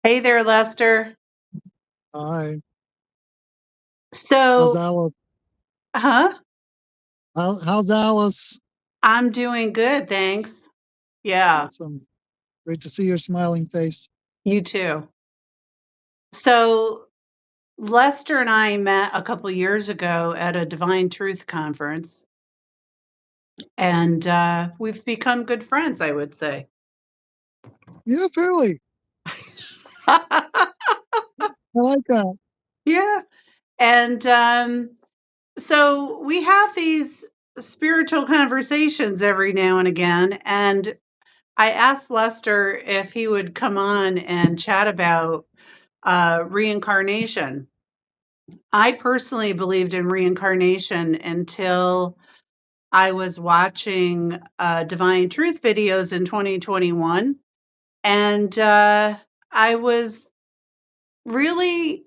Hey there, Lester. Hi. How's So, Alice? huh? How's Alice? I'm doing good, thanks. Yeah, Awesome. Great to see your smiling face. you too. So, Lester and I met a couple years ago at a Divine Truth conference, and we've become good friends, I would say. Yeah, fairly. I like that. Yeah. And so we have these spiritual conversations every now and again. And I asked Lester if he would come on and chat about reincarnation. I personally believed in reincarnation until I was watching Divine Truth videos in 2021. And I was really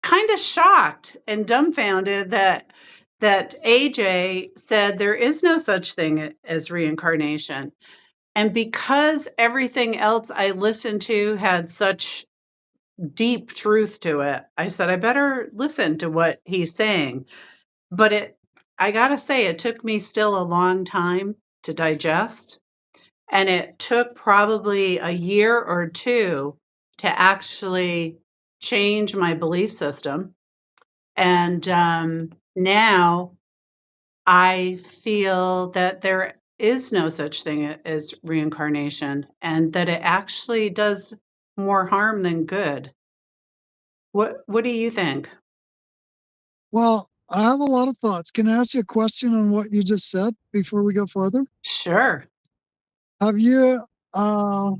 kind of shocked and dumbfounded that AJ said there is no such thing as reincarnation. And because everything else I listened to had such deep truth to it, I said, I better listen to what he's saying. But I gotta say, it took me still a long time to digest. And it took probably a year or two to actually change my belief system. And now I feel that there is no such thing as reincarnation and that it actually does more harm than good. What do you think? Well, I have a lot of thoughts. Can I ask you a question on what you just said before we go further? Sure. Have you, uh,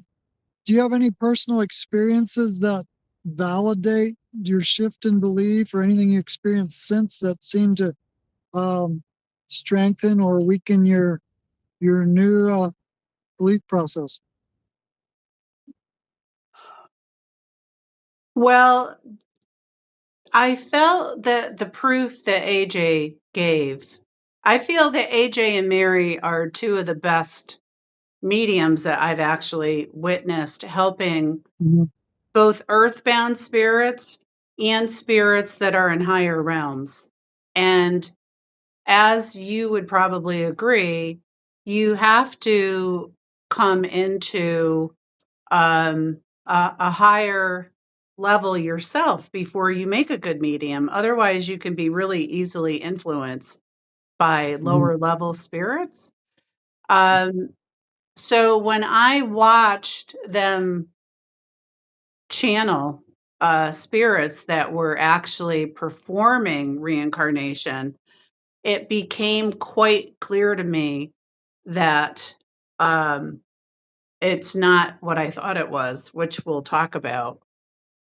do you have any personal experiences that validate your shift in belief or anything you experienced since that seem to um, strengthen or weaken your new belief process? Well, I felt that the proof that AJ gave, I feel that AJ and Mary are two of the best mediums that I've actually witnessed helping Mhm. both earthbound spirits and spirits that are in higher realms. And as you would probably agree, you have to come into a higher level yourself before you make a good medium. Otherwise, you can be really easily influenced by Mhm. lower level spirits. Um, so when I watched them channel spirits that were actually performing reincarnation, it became quite clear to me that um, it's not what I thought it was, which we'll talk about.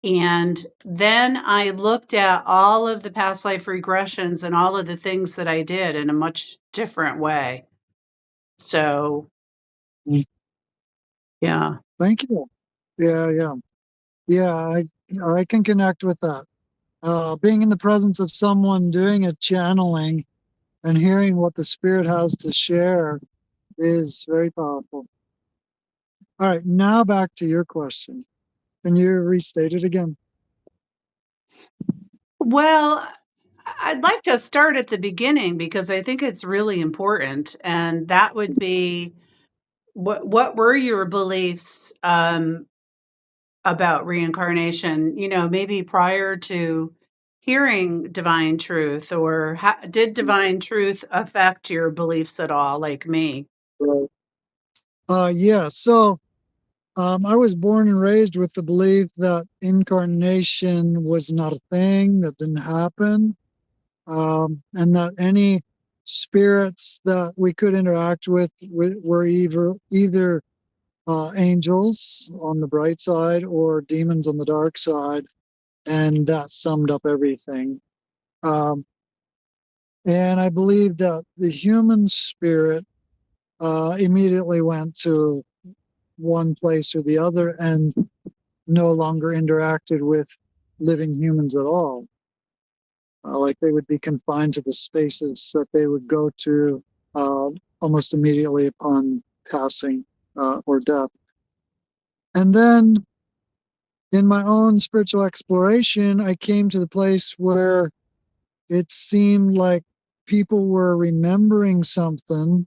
And then I looked at all of the past life regressions and all of the things that I did in a much different way. So, yeah. Thank you. Yeah, yeah. Yeah, I can connect with that. Being in the presence of someone doing a channeling and hearing what the spirit has to share is very powerful. All right, now back to your question. Can you restate it again? Well, I'd like to start at the beginning because I think it's really important. And that would be what were your beliefs about reincarnation, maybe prior to hearing divine truth, or did divine truth affect your beliefs at all, like me? Right. Yeah, so I was born and raised with the belief that incarnation was not a thing, that didn't happen, and that any spirits that we could interact with were either angels on the bright side or demons on the dark side, and that summed up everything. Um, and I believe that the human spirit immediately went to one place or the other and no longer interacted with living humans at all. Like they would be confined to the spaces that they would go to uh, almost immediately upon passing or death. And then in my own spiritual exploration, I came to the place where it seemed like people were remembering something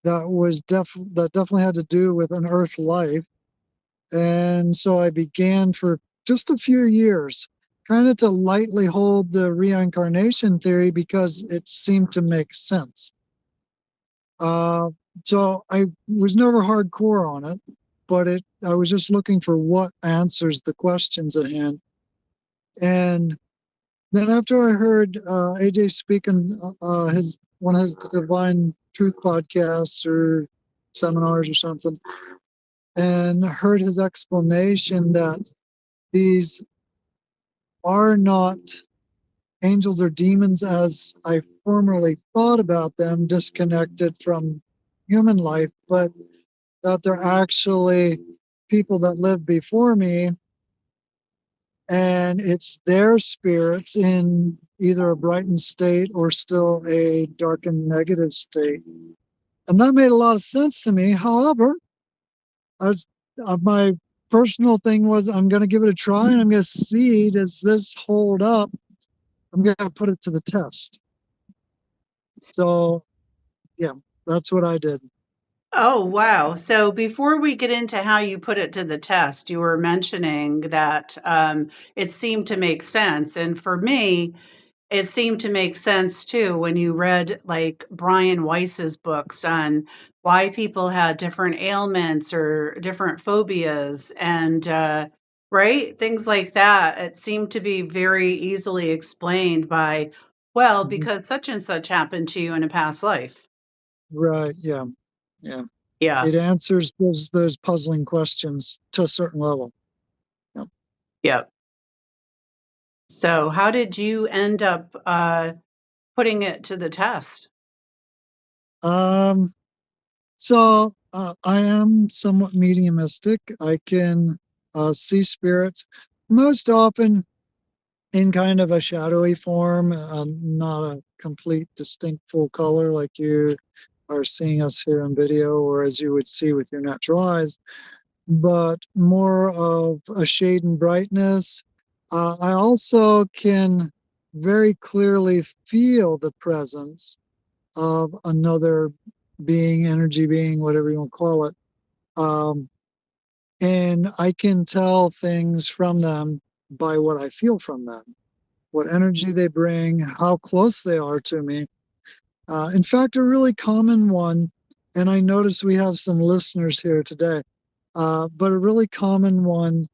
that definitely had to do with an earth life. And so I began for just a few years kind of to lightly hold the reincarnation theory because it seemed to make sense. Uh, so I was never hardcore on it, but I was just looking for what answers the questions at hand. And then after I heard AJ speak on his one of his Divine Truth podcasts or seminars or something, and heard his explanation that these are not angels or demons as I formerly thought about them, disconnected from human life, but that they're actually people that lived before me, and it's their spirits in either a brightened state or still a darkened negative state. And that made a lot of sense to me. However, I was, my personal thing was I'm going to give it a try and I'm going to see, does this hold up? I'm going to put it to the test. So, yeah, that's what I did. Oh, wow. So before we get into how you put it to the test, you were mentioning that it seemed to make sense. And for me, it seemed to make sense too when you read like Brian Weiss's books on why people had different ailments or different phobias and right, things like that. It seemed to be very easily explained by, well, Mhm. because such and such happened to you in a past life. Right. Yeah. Yeah. Yeah. It answers those puzzling questions to a certain level. Yeah. Yeah. So how did you end up putting it to the test? Um, I am somewhat mediumistic. I can see spirits most often in kind of a shadowy form, not a complete distinct full color like you are seeing us here in video or as you would see with your natural eyes, but more of a shade and brightness. I also can very clearly feel the presence of another being, energy being, whatever you want to call it. Um, and I can tell things from them by what I feel from them, what energy they bring, how close they are to me. In fact, a really common one, and I notice we have some listeners here today, but a really common one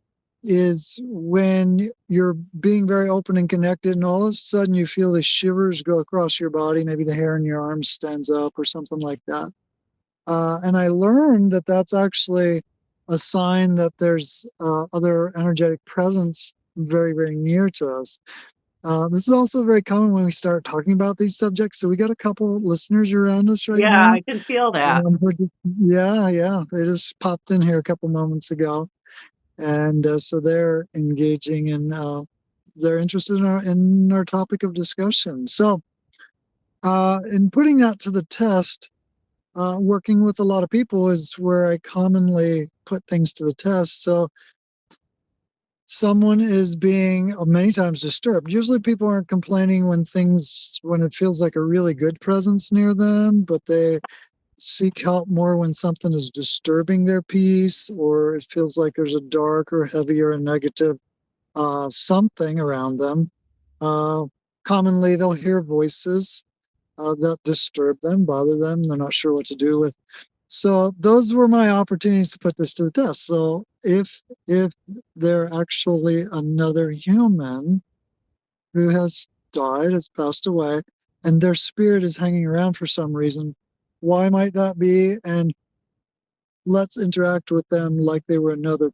is when you're being very open and connected, and all of a sudden you feel the shivers go across your body. Maybe the hair in your arms stands up or something like that. And I learned that that's actually a sign that there's other energetic presence very, very near to us. This is also very common when we start talking about these subjects. So we got a couple listeners around us right Yeah, now. I can feel that. Yeah, yeah, they just popped in here a couple moments ago, and so they're engaging and they're interested in our topic of discussion. So, in putting that to the test, working with a lot of people is where I commonly put things to the test. So someone is being many times disturbed. Usually people aren't complaining when it feels like a really good presence near them, but they seek help more when something is disturbing their peace or it feels like there's a dark or heavy or a negative something around them. Uh, Commonly they'll hear voices that disturb them, bother them. They're not sure what to do with. So those were my opportunities to put this to the test. So if they're actually another human who has died, has passed away, and their spirit is hanging around for some reason, why might that be? And let's interact with them like they were another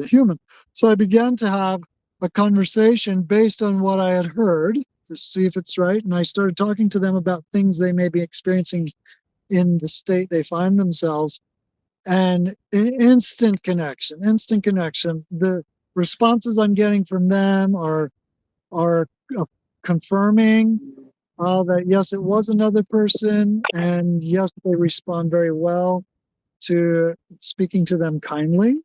human. So I began to have a conversation based on what I had heard to see if it's right. And I started talking to them about things they may be experiencing in the state they find themselves, and instant connection, instant connection. The responses I'm getting from them are confirming that yes, it was another person, and yes, they respond very well to speaking to them kindly.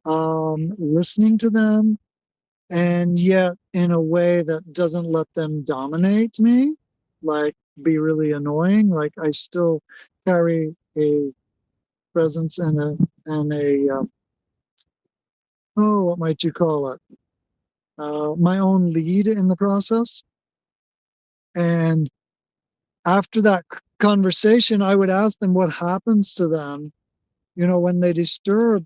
listening to them, and yet in a way that doesn't let them dominate me, like be really annoying. Like I still carry a presence and a oh, what might you call it? My own lead in the process. And after that conversation, I would ask them what happens to them, when they disturb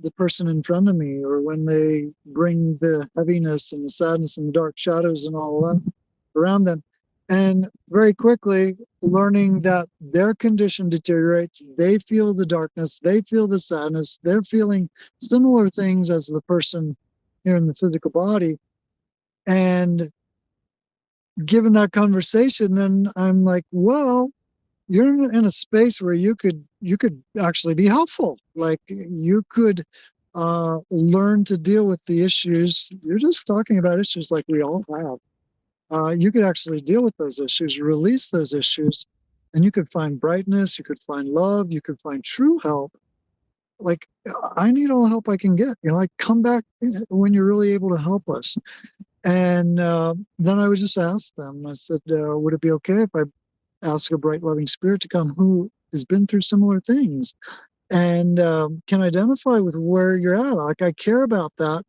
the person in front of me, or when they bring the heaviness and the sadness and the dark shadows and all that around them. And very quickly, learning that their condition deteriorates, they feel the darkness, they feel the sadness, they're feeling similar things as the person here in the physical body. And given that conversation, then I'm like, well, you're in a space where you could actually be helpful. Like you could learn to deal with the issues. You're just talking about issues like we all have. You could actually deal with those issues, release those issues, and you could find brightness. You could find love. You could find true help. Like I need all the help I can get. Like come back when you're really able to help us. And then I would just ask them. I said, would it be okay if I ask a bright, loving spirit to come who has been through similar things and can identify with where you're at? Like, I care about that.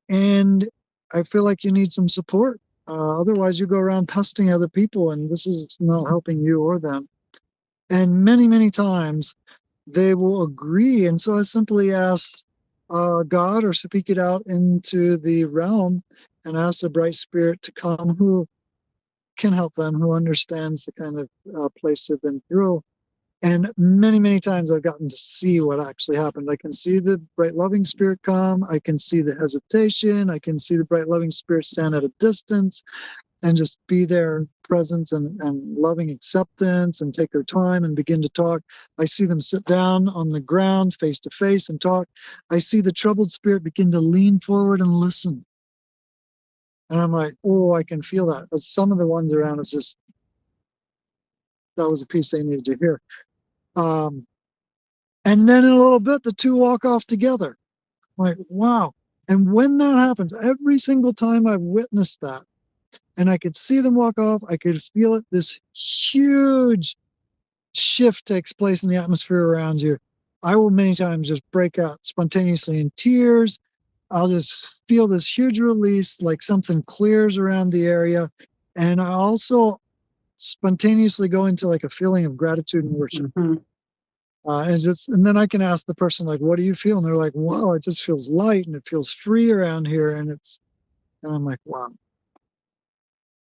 And I feel like you need some support. Otherwise, you go around pesting other people, and this is not helping you or them. And many, many times they will agree. And so I simply asked God or speak it out into the realm and ask the bright spirit to come who can help them, who understands the kind of place they've been through. And many, many times I've gotten to see what actually happened. I can see the bright, loving spirit come. I can see the hesitation. I can see the bright, loving spirit stand at a distance and just be there in presence and loving acceptance and take their time and begin to talk. I see them sit down on the ground face to face and talk. I see the troubled spirit begin to lean forward and listen. And I'm like, oh, I can feel that. But some of the ones around us just, that was a piece they needed to hear. Um, and then in a little bit, the two walk off together. I'm like, wow. And when that happens, every single time I've witnessed that, and I could see them walk off, I could feel it. This huge shift takes place in the atmosphere around you. I will many times just break out spontaneously in tears. I'll just feel this huge release, like something clears around the area. And I also spontaneously go into like a feeling of gratitude and worship. Mm-hmm. And then I can ask the person like, "What do you feel?" And they're like, "Wow, it just feels light and it feels free around here." And I'm like, "Wow."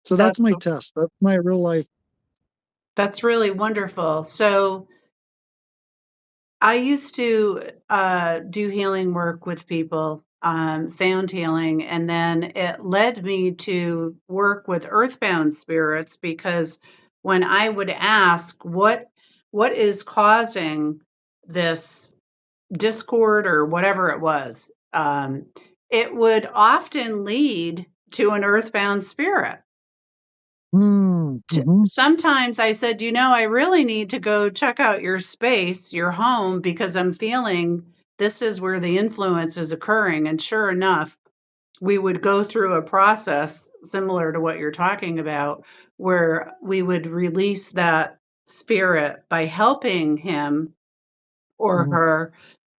So That's that's my test. That's my real life. that's really wonderful. So I used to do healing work with people, sound healing, and then it led me to work with earthbound spirits because when I would ask what is causing this discord or whatever it was, it would often lead to an earthbound spirit. Mm-hmm. Sometimes I said, I really need to go check out your space, your home, because I'm feeling this is where the influence is occurring. And sure enough, we would go through a process similar to what you're talking about, where we would release that spirit by helping him or Mm-hmm. her.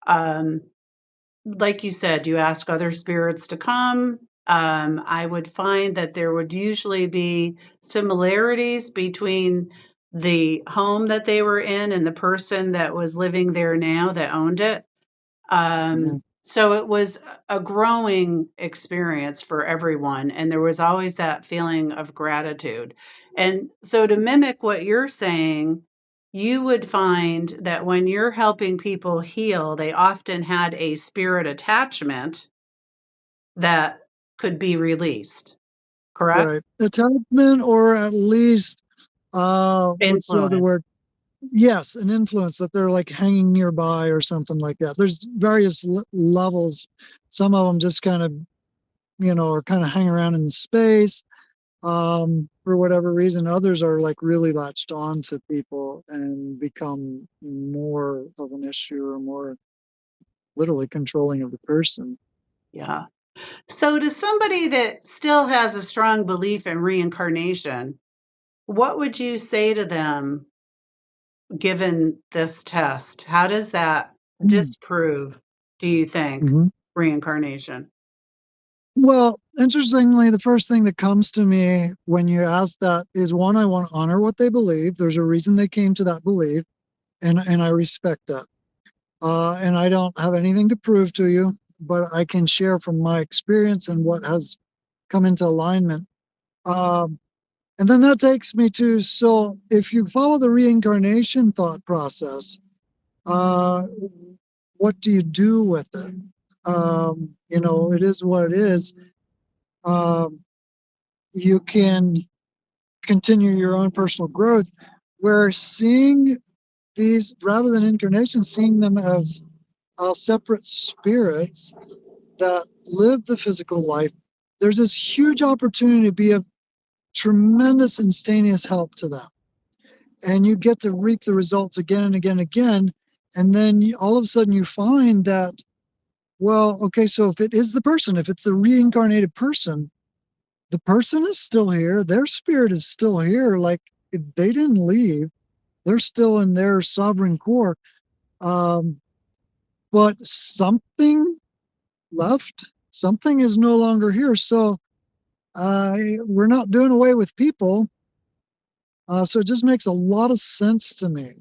Um, like you said, you ask other spirits to come. I would find that there would usually be similarities between the home that they were in and the person that was living there now that owned it. Yeah. So it was a growing experience for everyone, and there was always that feeling of gratitude. And so, to mimic what you're saying, you would find that when you're helping people heal, they often had a spirit attachment that could be released, correct? Right. Attachment, or at least, what's the other Influence. word? Yes, an influence that they're like hanging nearby or something like that. There's various levels. Some of them just kind of, are kind of hang around in space for whatever reason. Others are like really latched on to people and become more of an issue or more. literally controlling of the person. Yeah. So, to somebody that still has a strong belief in reincarnation, what would you say to them given this test? How does that disprove, do you think, Mm-hmm. reincarnation? Well, interestingly, the first thing that comes to me when you ask that is one, I want to honor what they believe. There's a reason they came to that belief, and I respect that. And I don't have anything to prove to you, but I can share from my experience and what has come into alignment. Um, and then that takes me to, so if you follow the reincarnation thought process, uh, what do you do with it? It is what it is. Um, you can continue your own personal growth, where seeing these, rather than incarnations, seeing them as separate spirits that live the physical life, there's this huge opportunity to be of tremendous instantaneous help to them. And you get to reap the results again and again and again. And then all of a sudden you find that, well, okay, so if it is the person, if it's a reincarnated person, the person is still here, their spirit is still here. Like, they didn't leave, they're still in their sovereign core. Um, but something left, something is no longer here. So we're not doing away with people. So it just makes a lot of sense to me.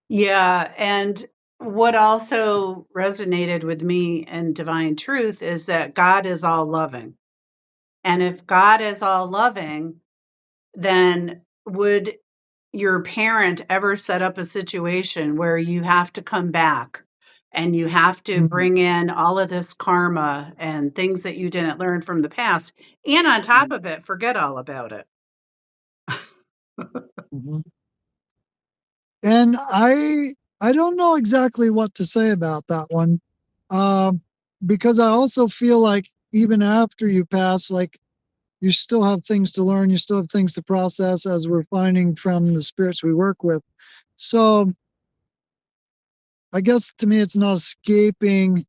Yeah. And what also resonated with me in Divine Truth is that God is all loving. And if God is all loving, then would your parent ever set up a situation where you have to come back and you have to Mhm. bring in all of this karma and things that you didn't learn from the past? And on top of it, forget all about it. Mhm. And I don't know exactly what to say about that one, um, because I also feel like even after you pass, like, you still have things to learn, you still have things to process, as we're finding from the spirits we work with. So I guess to me, it's not escaping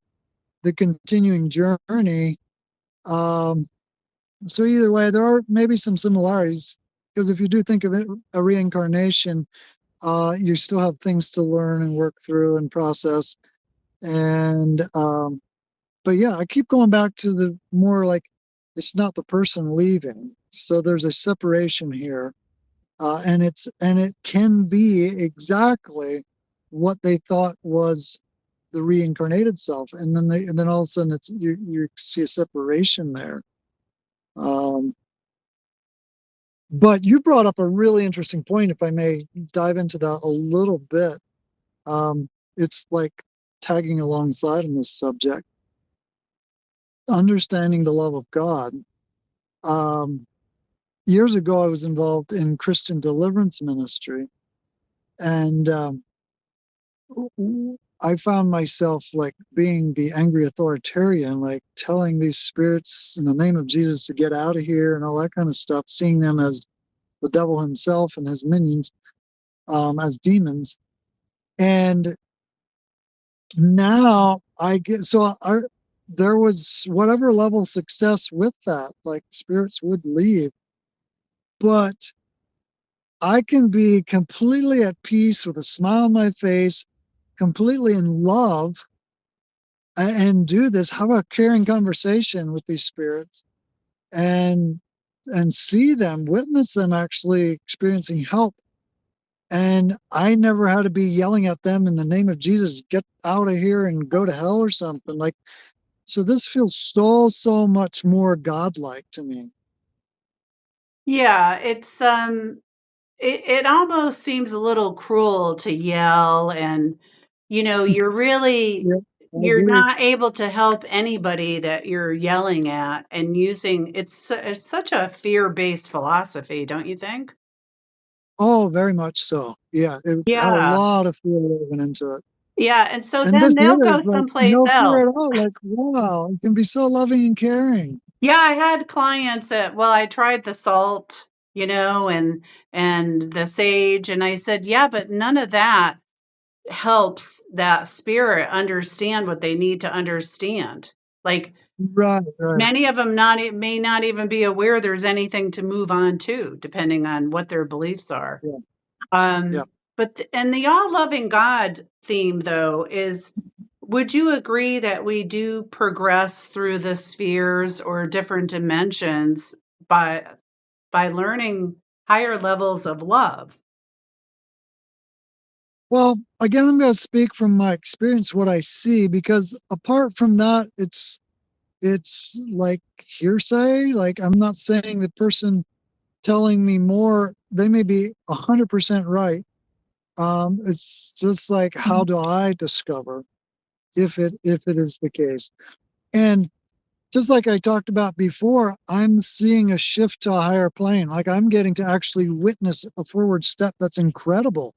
the continuing journey. Um, so either way, there are maybe some similarities, because if you do think of it a reincarnation, you still have things to learn and work through and process. And but yeah, I keep going back to the more like, it's not the person leaving. So there's a separation here, and it can be exactly what they thought was the reincarnated self, and then all of a sudden it's you see a separation there. Um, but you brought up a really interesting point, if I may dive into that a little bit. Um, it's like tagging alongside in this subject, understanding the love of God. Um, Years ago, I was involved in Christian deliverance ministry, and I found myself like being the angry authoritarian, like telling these spirits in the name of Jesus to get out of here and all that kind of stuff, seeing them as the devil himself and his minions, as demons. And now I get, there was whatever level of success with that, like spirits would leave, but I can be completely at peace with a smile on my face, completely in love, and do this. Have a caring conversation with these spirits, and see them, witness them actually experiencing help. And I never had to be yelling at them in the name of Jesus, get out of here and go to hell or something. Like, so this feels so much more godlike to me. Yeah, it almost seems a little cruel to yell and Yeah, I you're agree. not able to help anybody that you're yelling at and using it's such a fear-based philosophy, don't you think? Oh, very much so. Yeah, it had a Yeah. lot of fear woven into it. Yeah, and so And this then they'll here is go like someplace no else. fear at all. Like, wow, it can be so loving and caring. Yeah, I had clients that, well, I tried the salt, and the sage, and I said, yeah, but none of that helps that spirit understand what they need to understand. Like Right, right. many of them may not even be aware there's anything to move on to, depending on what their beliefs are. Yeah, yeah. Um, and the all loving God theme, though, is would you agree that we do progress through the spheres or different dimensions by learning higher levels of love? Well, again, I'm going to speak from my experience, what I see, because apart from that, it's like hearsay. Like I'm not saying the person telling me more, they may be 100% right. It's just like, how do I discover if it is the case? And just like I talked about before, I'm seeing a shift to a higher plane. Like I'm getting to actually witness a forward step that's incredible.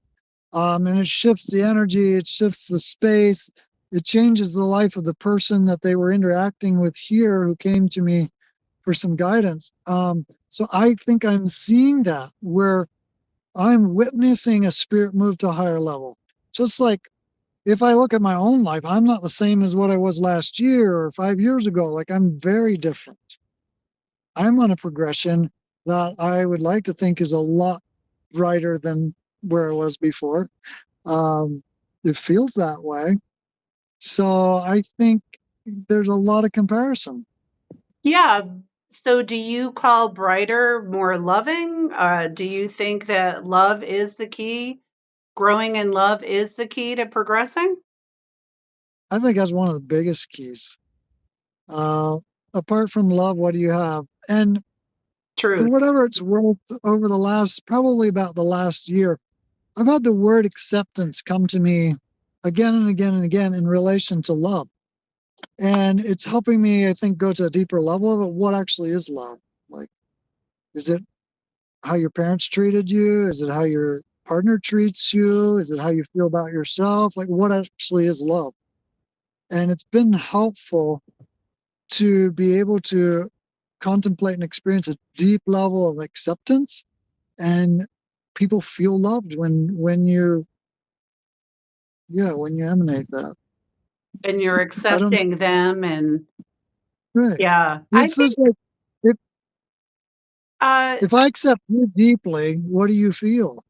And it shifts the energy, it shifts the space, it changes the life of the person that they were interacting with here who came to me for some guidance. So I think I'm seeing that where I'm witnessing a spirit move to a higher level. Just like if I look at my own life, I'm not the same as what I was last year or 5 years ago. Like I'm very different. I'm on a progression that I would like to think is a lot brighter than where I was before. Um, it feels that way. So I think there's a lot of comparison. Yeah. So do you call brighter more loving? Do you think that love is the key? Growing in love is the key to progressing? I think that's one of the biggest keys. Uh, Apart from love, what do you have? And for Truth. whatever it's worth, over the last, probably about the last year, I've had the word acceptance come to me again and again and again in relation to love. And it's helping me, I think, go to a deeper level of it. What actually is love? Like, is it how your parents treated you? Is it how your partner treats you? Is it how you feel about yourself? Like, what actually is love? And it's been helpful to be able to contemplate and experience a deep level of acceptance, and people feel loved when you, yeah, when you emanate that. And you're I don't, accepting them, and right. yeah, I It's think just like, if uh if I accept you deeply, what do you feel?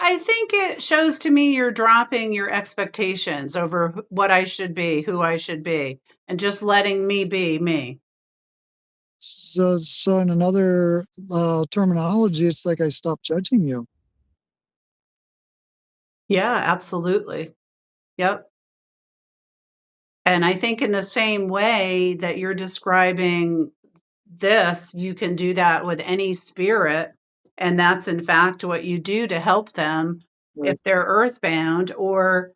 I think it shows to me you're dropping your expectations over what I should be, who I should be, and just letting me be me. So in another terminology, it's like I stop judging you. Yeah, absolutely. Yep. And I think in the same way that you're describing this, you can do that with any spirit. And that's in fact what you do to help them if Right. they're earthbound or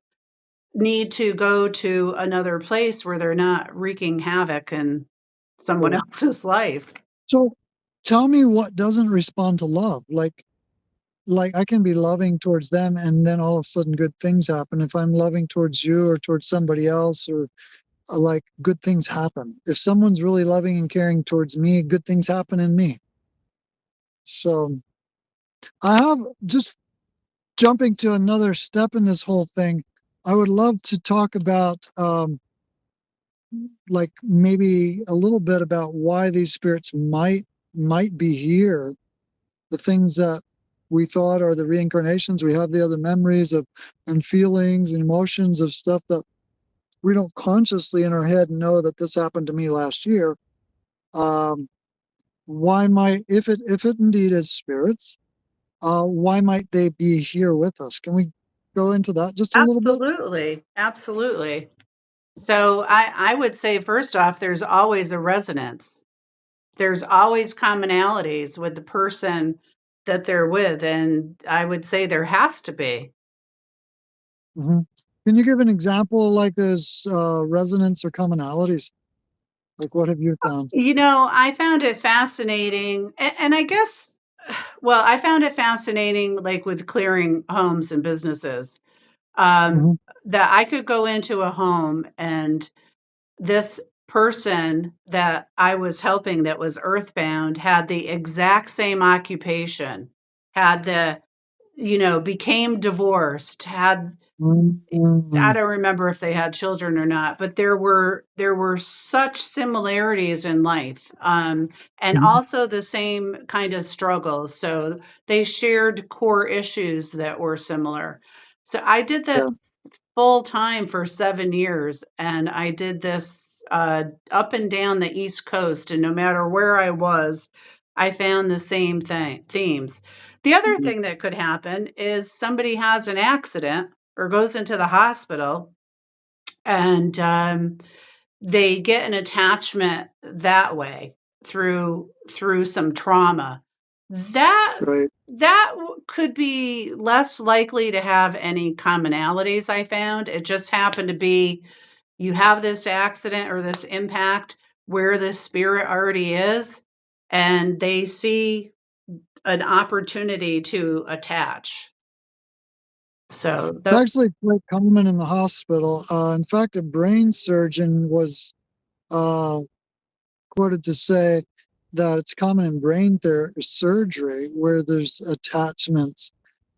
need to go to another place where they're not wreaking havoc in someone Right. else's life. So tell me what doesn't respond to love. Like I can be loving towards them and then all of a sudden good things happen. If I'm loving towards you or towards somebody else, or like good things happen. If someone's really loving and caring towards me, good things happen in me. So I have, just jumping to another step in this whole thing, I would love to talk about like maybe a little bit about why these spirits might be here. The things that we thought are the reincarnations, we have the other memories of and feelings and emotions of stuff that we don't consciously in our head know that this happened to me last year. Um, why might, if it indeed is spirits, why might they be here with us? Can we go into that just a little bit? Absolutely. Absolutely. So I would say, first off, there's always a resonance. There's always commonalities with the person that they're with. And I would say there has to be. Hmm. Can you give an example like those resonance or commonalities? Like what have you found? I found it fascinating. And I guess, well, I found it fascinating, like with clearing homes and businesses, um, Hmm. that I could go into a home and this person that I was helping that was earthbound had the exact same occupation, had became divorced, had I Mhm. don't remember if they had children or not, but there were such similarities in life, and Mhm. also the same kind of struggles. So they shared core issues that were similar. So I did that Yeah. full time for 7 years, and I did this up and down the East Coast, and no matter where I was, I found the same themes. The other Mhm. thing that could happen is somebody has an accident or goes into the hospital, and they get an attachment that way through some trauma. That Right. could be less likely to have any commonalities. I found it just happened to be you have this accident or this impact where the spirit already is, and they see an opportunity to attach. So It's actually quite common in the hospital. In fact, a brain surgeon was uh, quoted to say that it's common in brain surgery where there's attachments.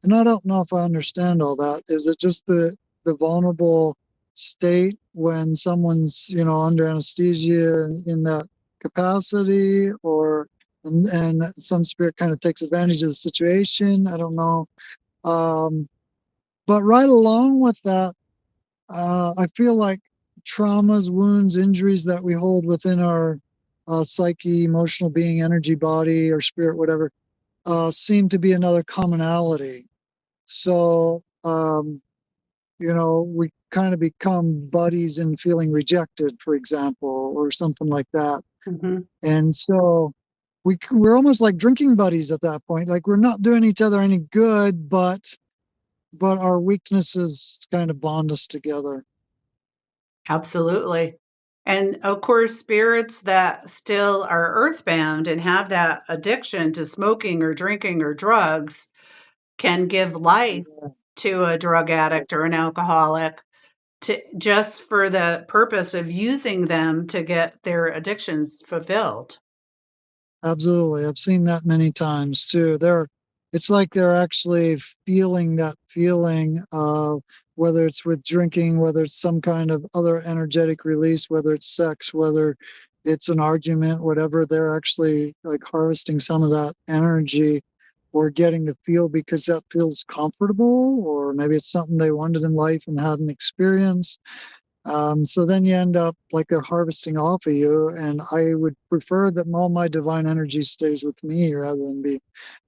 And I don't know if I understand all that. Is it just the vulnerable state when someone's, under anesthesia in that capacity, or and some spirit kind of takes advantage of the situation? I don't know. Um, but right along with that, I feel like traumas, wounds, injuries that we hold within our psyche, emotional being, energy, body, or spirit, whatever, seem to be another commonality. So, we kind of become buddies in feeling rejected, for example, or something like that. Mhm. And so we're almost like drinking buddies at that point. Like we're not doing each other any good, but our weaknesses kind of bond us together. Absolutely. And of course, spirits that still are earthbound and have that addiction to smoking or drinking or drugs can give life Yeah. to a drug addict or an alcoholic to just for the purpose of using them to get their addictions fulfilled. Absolutely. I've seen that many times too. It's like they're actually feeling that feeling, whether it's with drinking, whether it's some kind of other energetic release, whether it's sex, whether it's an argument, whatever, they're actually like harvesting some of that energy or getting the feel because that feels comfortable, or maybe it's something they wanted in life and hadn't experienced. So then you end up like they're harvesting off of you. And I would prefer that all my divine energy stays with me rather than be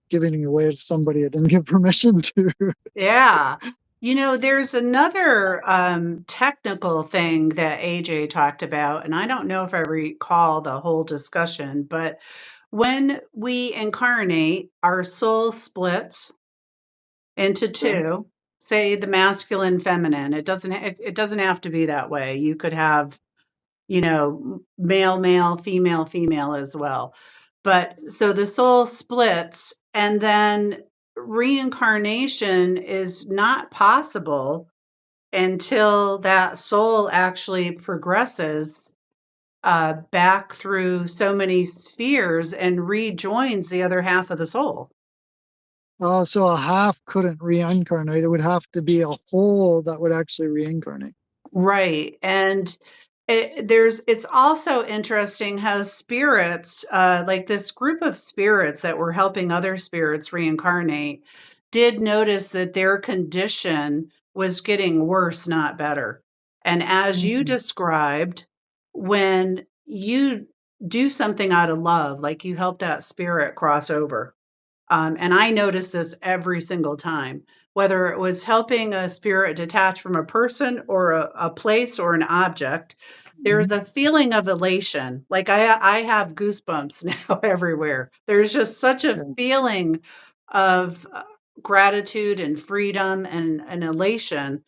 giving it away to somebody I didn't give permission to. Yeah. There's another technical thing that AJ talked about, and I don't know if I recall the whole discussion, but when we incarnate, our soul splits into Okay. two, say the masculine, feminine. It doesn't have to be that way. You could have, male, male, female, female as well. But so the soul splits, and then reincarnation is not possible until that soul actually progresses back through so many spheres and rejoins the other half of the soul. So a half couldn't reincarnate. It would have to be a whole that would actually reincarnate. Right. And it's also interesting how spirits, like this group of spirits that were helping other spirits reincarnate, did notice that their condition was getting worse, not better. And as you Mhm. described, when you do something out of love, like you help that spirit cross over, and I notice this every single time, whether it was helping a spirit detach from a person or a place or an object. There's Mhm. a feeling of elation. Like I have goosebumps now everywhere. There's just such a Yeah. feeling of gratitude and freedom and elation.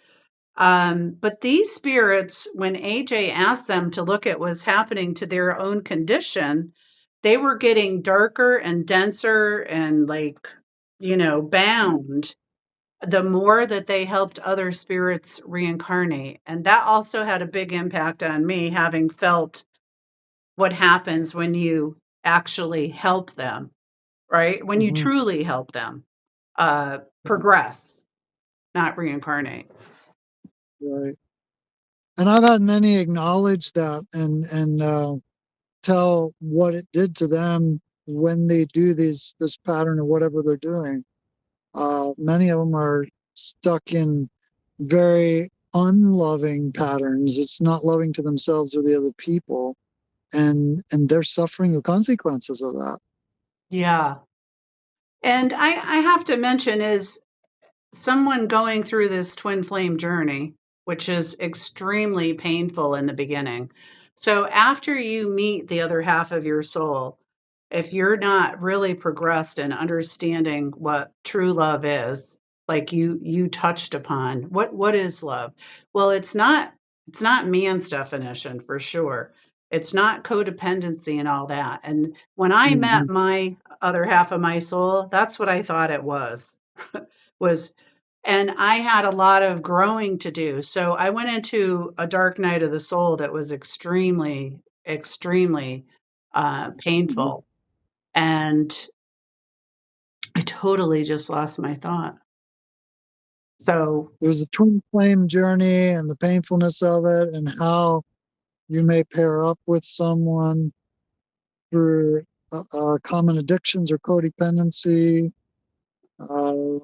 But these spirits, when AJ asked them to look at what's happening to their own condition, they were getting darker and denser and bound the more that they helped other spirits reincarnate. And that also had a big impact on me, having felt what happens when you actually help them, right? When you Mhm. truly help them. progress, not reincarnate. Right. And I've had many acknowledge that and tell what it did to them when they do this pattern or whatever they're doing. Many of them are stuck in very unloving patterns. It's not loving to themselves or the other people, and they're suffering the consequences of that. Yeah. And I have to mention, is someone going through this twin flame journey, which is extremely painful in the beginning. So after you meet the other half of your soul, if you're not really progressed in understanding what true love is, like you touched upon, what is love? Well, it's not man's definition for sure. It's not codependency and all that. And when I met Hmm. my other half of my soul, that's what I thought it was, and I had a lot of growing to do. So I went into a dark night of the soul that was extremely, extremely painful. And I totally just lost my thought. So, There's a twin flame journey and the painfulness of it, and how you may pair up with someone through common addictions or codependency. Uh,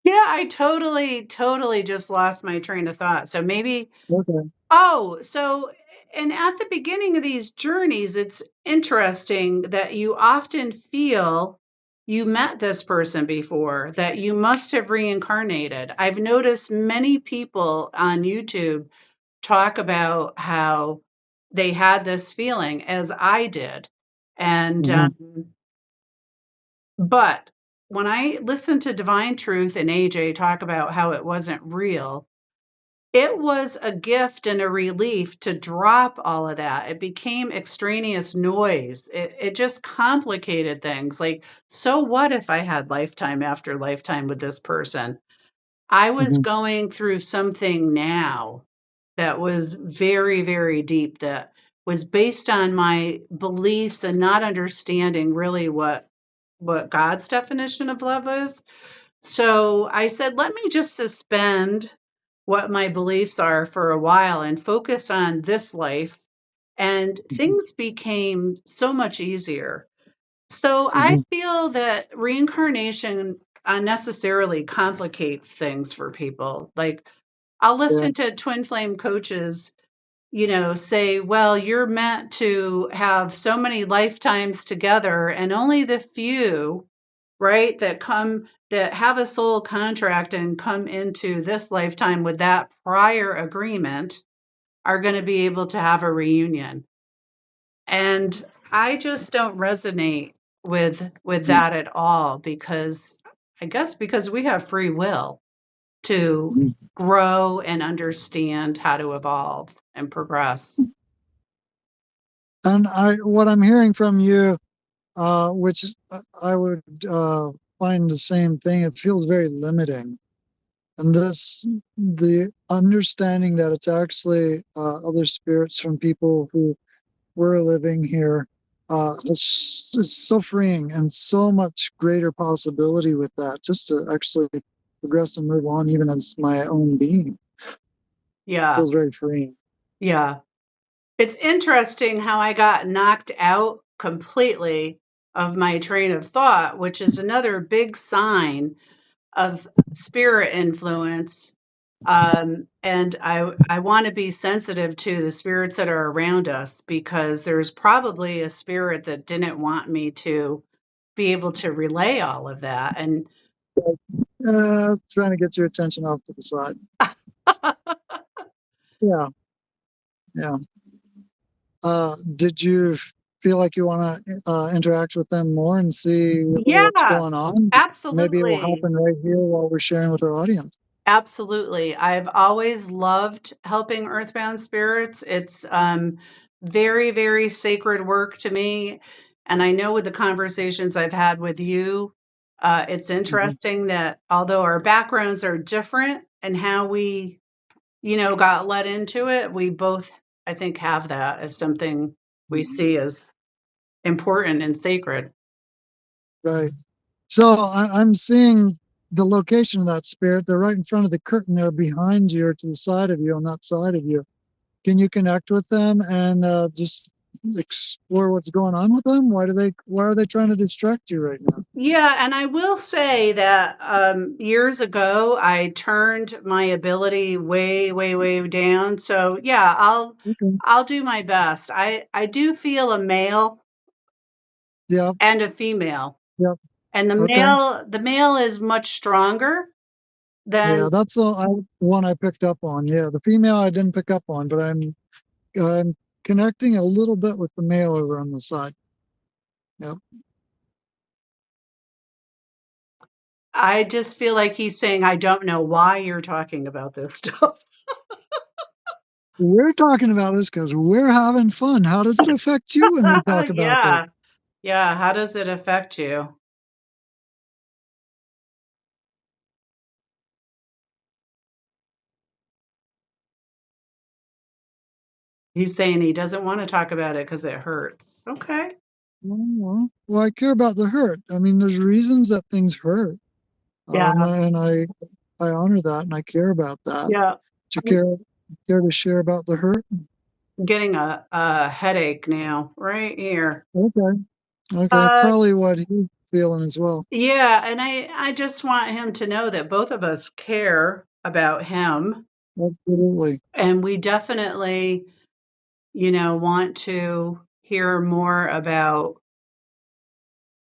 yeah, I totally, totally just lost my train of thought. So maybe, okay. oh, so, and at the beginning of these journeys, it's interesting that you often feel you met this person before, that you must have reincarnated. I've noticed many people on YouTube talk about how they had this feeling, as I did. And, Hmm. but when I listened to Divine Truth and AJ talk about how it wasn't real, it was a gift and a relief to drop all of that. It became extraneous noise. It just complicated things. Like, so what if I had lifetime after lifetime with this person? I was Hmm. going through something now that was very, very deep, that was based on my beliefs and not understanding really what God's definition of love is. So I said, let me just suspend what my beliefs are for a while and focus on this life. And things became so much easier. So I Hmm. feel that reincarnation unnecessarily complicates things for people. Like, I'll Yeah. listen to twin flame coaches, say, well, you're meant to have so many lifetimes together, and only the few, right, that have a soul contract and come into this lifetime with that prior agreement are going to be able to have a reunion. And I just don't resonate with that at all, because I guess because we have free will to Mhm. grow and understand how to evolve and progress. And what I'm hearing from you, which I would find the same thing, it feels very limiting. And the understanding that it's actually other spirits from people who were living here, is so freeing and so much greater possibility with that, just to actually progress and move on, even as my own being. Yeah, Feels very freeing. yeah. It's interesting how I got knocked out completely of my train of thought, which is another big sign of spirit influence. And I want to be sensitive to the spirits that are around us, because there's probably a spirit that didn't want me to be able to relay all of that. And Trying to get your attention off to the side. Yeah, yeah. Did you feel like you want to interact with them more and see what's yeah, going on? Maybe it will absolutely. happen right here while we're sharing with our audience. Absolutely. I've always loved helping earthbound spirits. It's very, very sacred work to me. And I know with the conversations I've had with you, it's Mhm. interesting that although our backgrounds are different and how we, got led into it, we both, I think, have that as something we see as important and sacred. Right. So I'm seeing the location of that spirit. They're right in front of the curtain there behind you or to the side of you on that side of you. Can you connect with them and just explore what's going on with them? Why are they trying to distract you right now? Yeah, and I will say that years ago I turned my ability way, way, way down. So yeah, Okay. I'll do my best. I do feel a male Yeah. and a female, Yeah. and Okay. the male is much stronger Yeah, than. that's one I picked up on. Yeah, the female I didn't pick up on, but I'm connecting a little bit with the male over on the side. Yeah. I just feel like he's saying, I don't know why you're talking about this stuff. We're talking about this because we're having fun. How does it affect you when we talk about this? Yeah. Yeah. How does it affect you? He's saying he doesn't want to talk about it because it hurts. Okay. Well, I care about the hurt. I mean, there's reasons that things hurt, Yeah. and I honor that and I care about that. Yeah. Do you care to share about the hurt? I'm getting a headache now, right here. Okay, okay, Uh, probably what he's feeling as well. yeah. And I just want him to know that both of us care about him. Absolutely. And we definitely, want to hear more about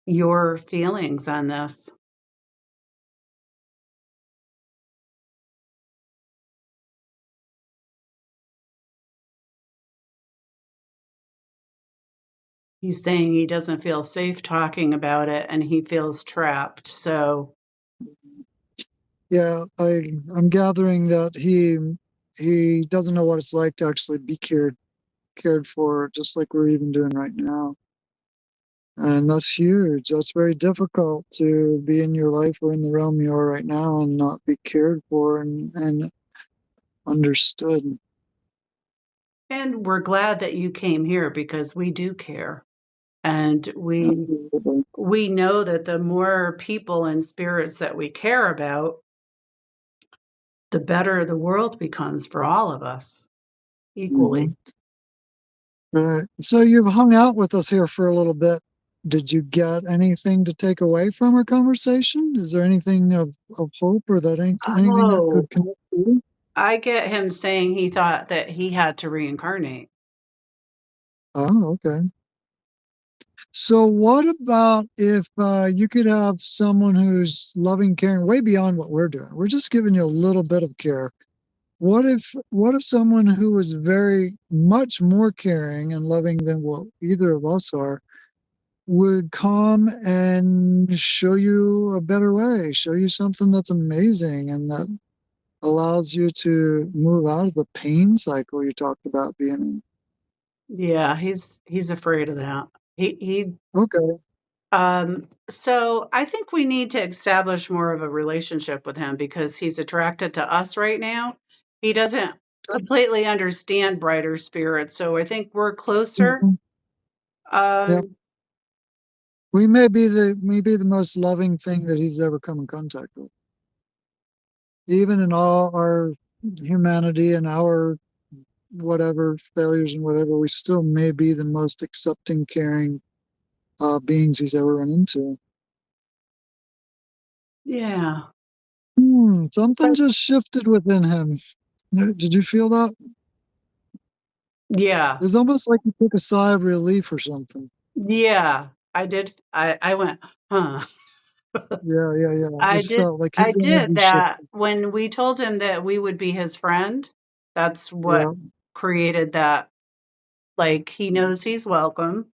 your feelings on this. He's saying he doesn't feel safe talking about it and he feels trapped. So, Yeah, I'm gathering that he doesn't know what it's like to actually be cared for, just like we're even doing right now. And that's huge. That's very difficult to be in your life or in the realm you are right now and not be cared for and understood. and we're glad that you came here because we do care. And Absolutely. we know that the more people and spirits that we care about, the better the world becomes for all of us equally. Hmm. Right. So you've hung out with us here for a little bit. Did you get anything to take away from our conversation? Is there anything of hope or anything that Oh, could connect you? I get him saying he thought that he had to reincarnate. Oh, okay. So what about if you could have someone who's loving, caring, way beyond what we're doing? We're just giving you a little bit of care. What if someone who was very much more caring and loving than what either of us are would come and show you a better way, show you something that's amazing and that allows you to move out of the pain cycle you talked about being in? Yeah, he's afraid of that. He Okay. so I think we need to establish more of a relationship with him because he's attracted to us right now. He doesn't completely understand brighter spirits, so I think we're closer. Mhm. Yep. Um, We may be the most loving thing that he's ever come in contact with. Even in all our humanity and our whatever failures and whatever, we still may be the most accepting, caring beings he's ever run into. yeah. Something just shifted within him. Did you feel that? Yeah. It's almost like he took a sigh of relief or something. Yeah. I did. I went, huh. Yeah, yeah, yeah. I It did. felt like I his did energy that shifted. when we told him that we would be his friend. That's what Yeah, created that. Like, he knows he's welcome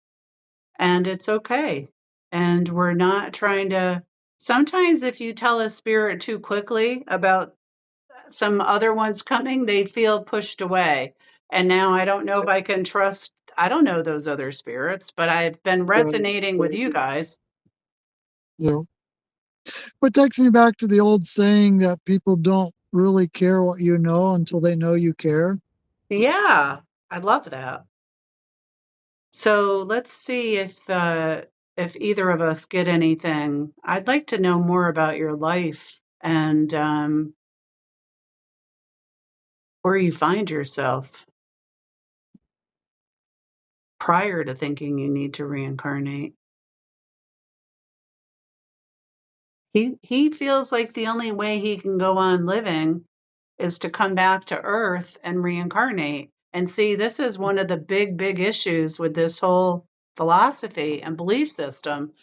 and it's okay. And we're not trying to. Sometimes, if you tell a spirit too quickly about some other ones coming, they feel pushed away. And now I don't know if I can trust. I don't know those other spirits, but I've been right. resonating with you guys. Yeah. But takes me back to the old saying that people don't really care what you know until they know you care. Yeah, I love that. So let's see if if either of us get anything, I'd like to know more about your life and where you find yourself prior to thinking you need to reincarnate. He feels like the only way he can go on living is to come back to Earth and reincarnate. And see, this is one of the big issues with this whole philosophy and belief system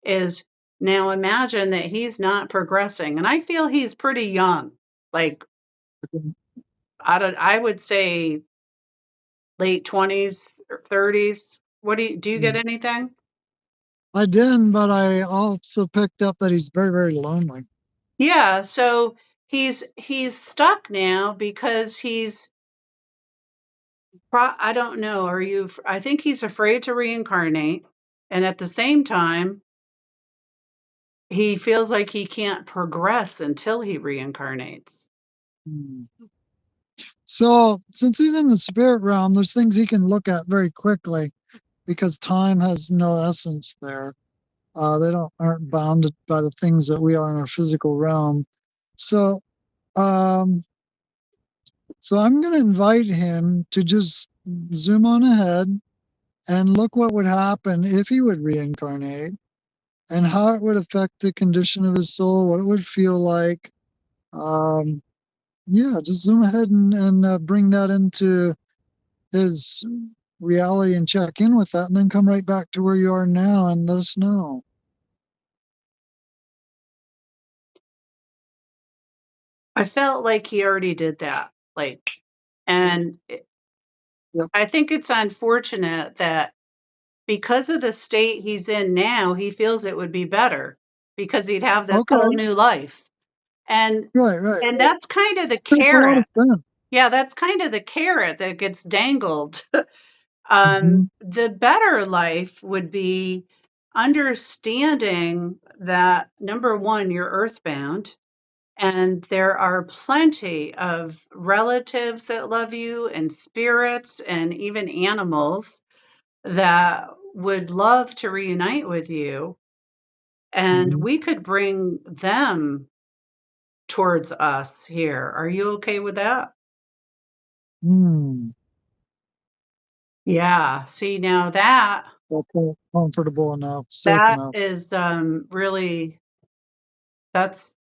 is now imagine that he's not progressing. And I feel he's pretty young. Like I would say late 20s or 30s. What do you get Mm. anything? I didn't, but I also picked up that he's very, very lonely. Yeah, so he's stuck now because I don't know, I think he's afraid to reincarnate, and at the same time he feels like he can't progress until he reincarnates. Mm. So, since he's in the spirit realm, there's things he can look at very quickly because time has no essence there. They don't aren't bounded by the things that we are in our physical realm. So, um, so I'm going to invite him to just zoom on ahead and look what would happen if he would reincarnate and how it would affect the condition of his soul, what it would feel like. Um, yeah, just zoom ahead and bring that into his reality and check in with that, and then come right back to where you are now and let us know. I felt like he already did that. Like, and Yep. I think it's unfortunate that because of the state he's in now, he feels it would be better because he'd have this Okay. whole new life. And Right. Right. and that's kind of the Makes a lot carrot. of sense. Yeah, that's kind of the carrot that gets dangled. Hmm. The better life would be understanding that number one, you're earthbound, and there are plenty of relatives that love you, and spirits, and even animals that would love to reunite with you. And Hmm. we could bring them towards us here. Are you okay with that? Hmm. Yeah. See, now that Okay. Comfortable enough, safe that enough. is really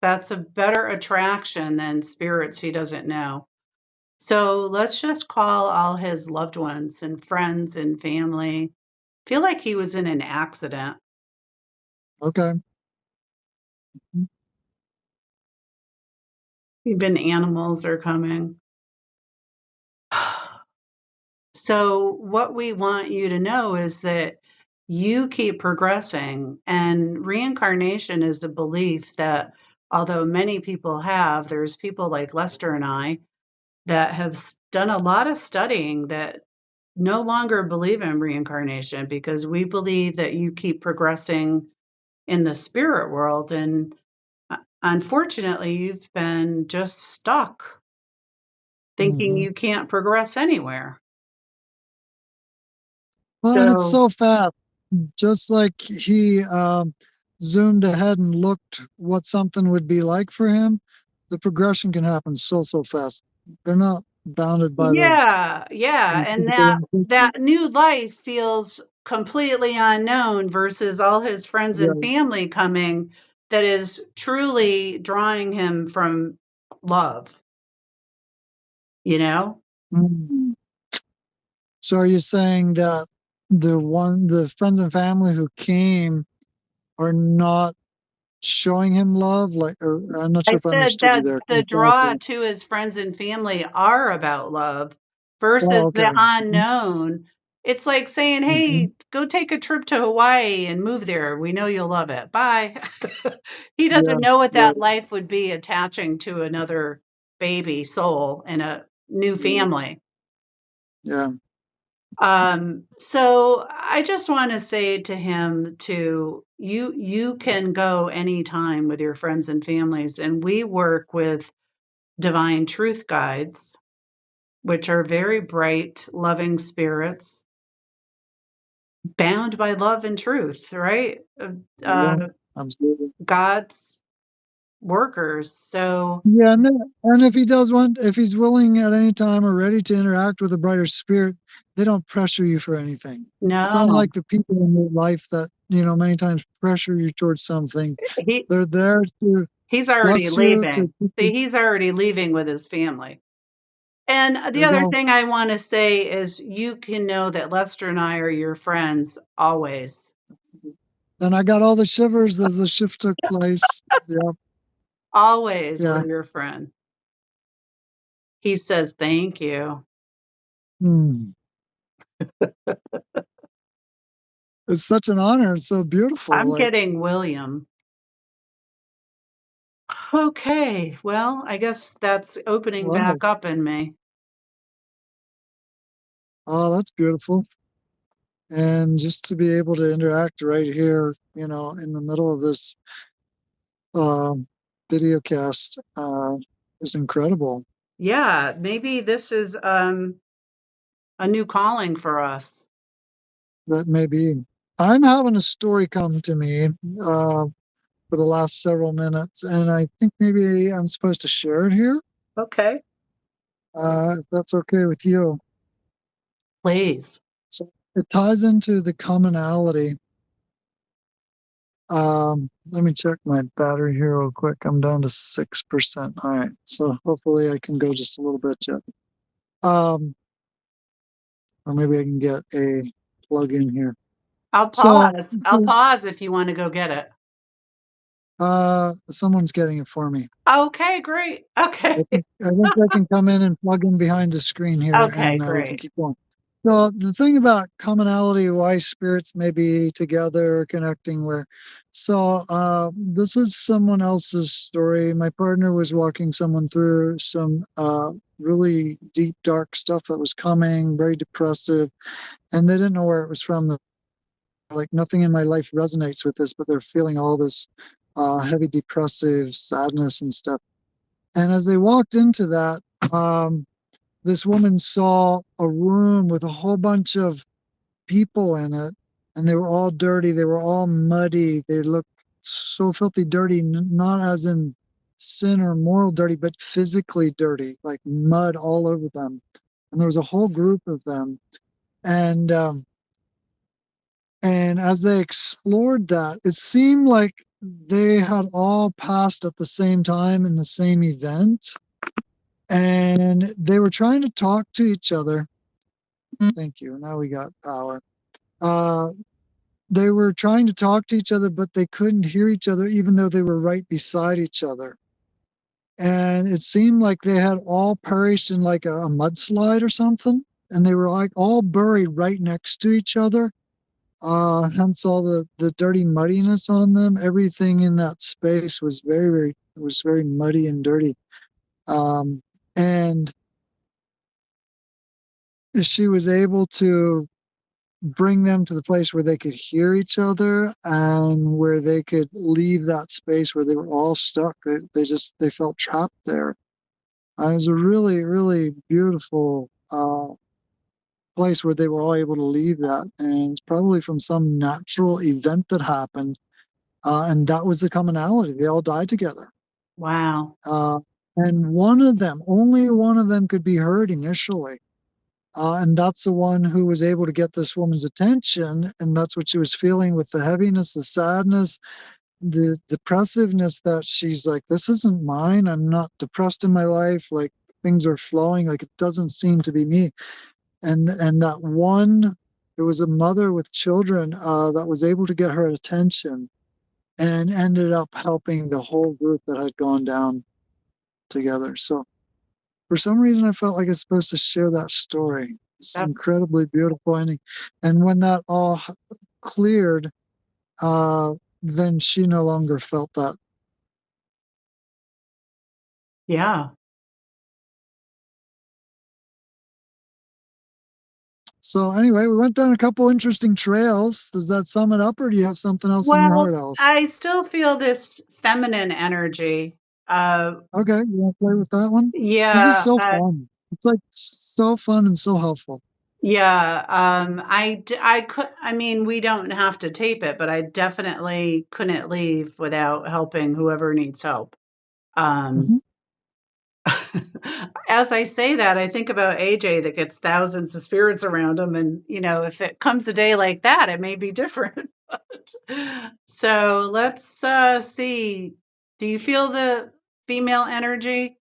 that's a better attraction than spirits he doesn't know. So let's just call all his loved ones and friends and family. Feel like he was in an accident. Okay. Even animals are coming. So what we want you to know is that you keep progressing, and reincarnation is a belief that although many people have, there's people like Lester and I that have done a lot of studying that no longer believe in reincarnation because we believe that you keep progressing in the spirit world. And unfortunately, you've been just stuck thinking Hmm. you can't progress anywhere. Well, and it's So, so fast. Just like he zoomed ahead and looked what something would be like for him, the progression can happen so fast. They're not bounded by yeah, the and physical limitations. that new life feels completely unknown versus all his friends and Yeah. family coming that is truly drawing him from love, you know? Mhm. So are you saying that the friends and family who came are not showing him love? Like, or I'm not I sure if I said understood you that there. Can the you draw clarify? to his friends and family are about love versus Oh, the okay. unknown. It's like saying, Hmm. hey, go take a trip to Hawaii and move there. We know you'll love it. Bye. He Yeah. doesn't know what Yeah. that life would be attaching to another baby soul in a new family. Yeah. So I just want to say to him to you can go anytime with your friends and families, and we work with divine truth guides, which are very bright, loving spirits bound by love and truth, right? Yeah, Uh, absolutely. God's workers. So, Yeah, and if he does want, if he's willing at any time or ready to interact with a brighter spirit, they don't pressure you for anything. It's no, unlike the people in your life that, many times pressure you towards something. he They're there to he's already bless you, to leaving. keep See, you. he's already leaving with his family. And There the you other go. thing I want to say is you can know that Lester and I are your friends always. And I got all the shivers as the shift took place. Yeah, Always yeah. we're your friend. He says, thank you. Hmm. It's such an honor. It's so beautiful. I'm Like, getting William. Okay, well, I guess that's opening wow. back up in me. Oh, that's beautiful. And just to be able to interact right here, in the middle of this um, video cast is incredible. Yeah, maybe this is a new calling for us. That may be. I'm having a story come to me for the last several minutes, and I think maybe I'm supposed to share it here, Okay, if that's okay with you. please. So it ties into the commonality. Let me check my battery here real quick. I'm down to 6%. All right, so hopefully I can go just a little bit yet. Um, or maybe I can get a plug in here. I'll So pause. I'll pause if you want to go get it. someone's getting it for me. Okay, great. Okay. I think I can come in and plug in behind the screen here, Okay, and we can great. keep going. So the thing about commonality, why spirits may be together, connecting, where. So this is someone else's story. My partner was walking someone through some really deep, dark stuff that was coming, very depressive, and they didn't know where it was from. Like, nothing in my life resonates with this, but they're feeling all this heavy, depressive sadness and stuff. And as they walked into that, this woman saw a room with a whole bunch of people in it, and they were all dirty. They were all muddy. They looked so filthy dirty, not as in sin or moral dirty, but physically dirty, like mud all over them. And there was a whole group of them. And as they explored that, it seemed like they had all passed at the same time in the same event, and they were trying to talk to each other. Thank you. Now we got power. Uh, they were trying to talk to each other, but they couldn't hear each other, even though they were right beside each other. And it seemed like they had all perished in like a mudslide or something. And they were like all buried right next to each other. Hence all the dirty muddiness on them. Everything in that space was very muddy and dirty. Um, and she was able to bring them to the place where they could hear each other and where they could leave that space where they were all stuck. They felt trapped there. It was a really, really beautiful place where they were all able to leave that. And it's probably from some natural event that happened. And that was the commonality. They all died together. Wow. Uh, and one of them, only one of them could be heard initially. And that's the one who was able to get this woman's attention. And that's what she was feeling, with the heaviness, the sadness, the depressiveness, that she's like, this isn't mine. I'm not depressed in my life. Like, things are flowing. Like, it doesn't seem to be me. And that one, there was a mother with children that was able to get her attention and ended up helping the whole group that had gone down together. So for some reason, I felt like I was supposed to share that story. It's That, incredibly beautiful ending. And when that all cleared, then she no longer felt that. yeah. So anyway, we went down a couple interesting trails. Does that sum it up, or do you have something else in your Well, heart, Alice? I still feel this feminine energy. Uh, Okay, you want to play with that one? This is yeah, so fun. It's like so fun and so helpful. Yeah, I could, I mean, we don't have to tape it, but I definitely couldn't leave without helping whoever needs help. Um, Hmm. as I say that, I think about AJ that gets thousands of spirits around him, and if it comes a day like that, it may be different. So let's see. Do you feel the female energy?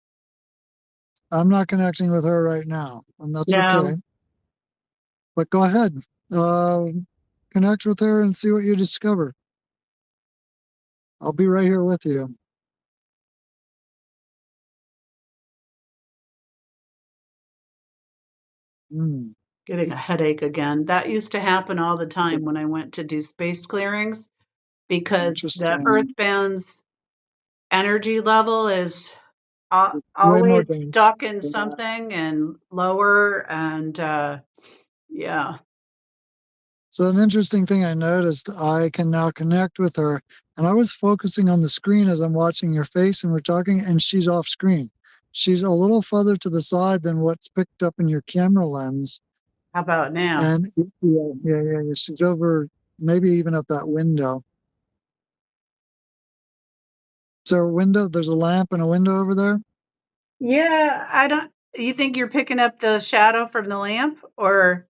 I'm not connecting with her right now, and that's No. okay. But go ahead, uh, connect with her and see what you discover. I'll be right here with you. Hmm. Getting a headache again. That used to happen all the time when I went to do space clearings because the Interesting. Earthbound's energy level is Way more always dense. stuck in Yeah. something and lower. And yeah, So an interesting thing I noticed, I can now connect with her, and I was focusing on the screen as I'm watching your face and we're talking, and she's off screen. She's a little further to the side than what's picked up in your camera lens. how about now? And yeah. She's over, maybe even at that window. Is there a window? There's a lamp and a window over there? Yeah, I don't. You think you're picking up the shadow from the lamp or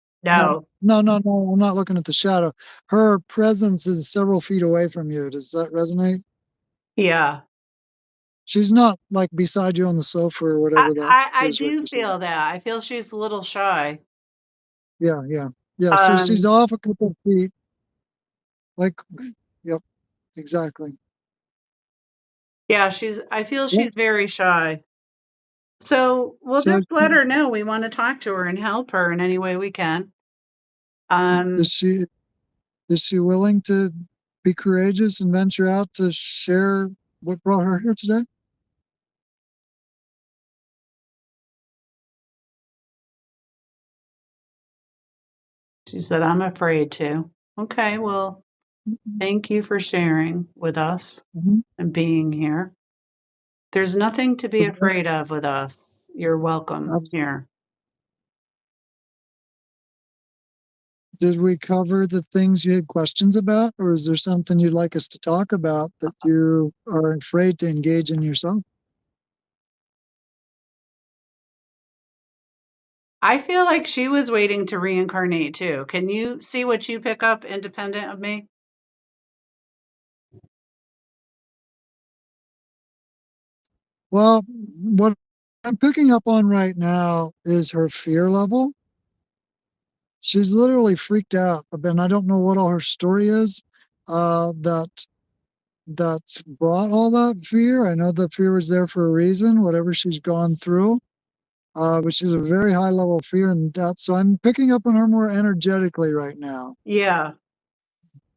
No, no? no. I'm not looking at the shadow. Her presence is several feet away from you. Does that resonate? Yeah. She's not like beside you on the sofa or I, whatever that I, I is what do you're saying. feel that. I feel she's a little shy. Yeah. So she's Um, off a couple of feet. Like, yep, exactly. yeah, I feel Yeah. she's very shy. So we'll So just let her know we want to talk to her and help her in any way we can. is Um, she willing to be courageous and venture out to share what brought her here today? she said, I'm afraid to. Okay, well, thank you for sharing with us Mm-hmm. and being here. There's nothing to be afraid of with us. You're welcome here. Did we cover the things you had questions about, or is there something you'd like us to talk about that you are afraid to engage in yourself? I feel like she was waiting to reincarnate too. Can you see what you pick up independent of me? Well, what I'm picking up on right now is her fear level. She's literally freaked out, and I don't know what all her story is. That's brought all that fear. I know the fear was there for a reason, whatever she's gone through. But she's a very high level of fear, and that. So I'm picking up on her more energetically right now. Yeah.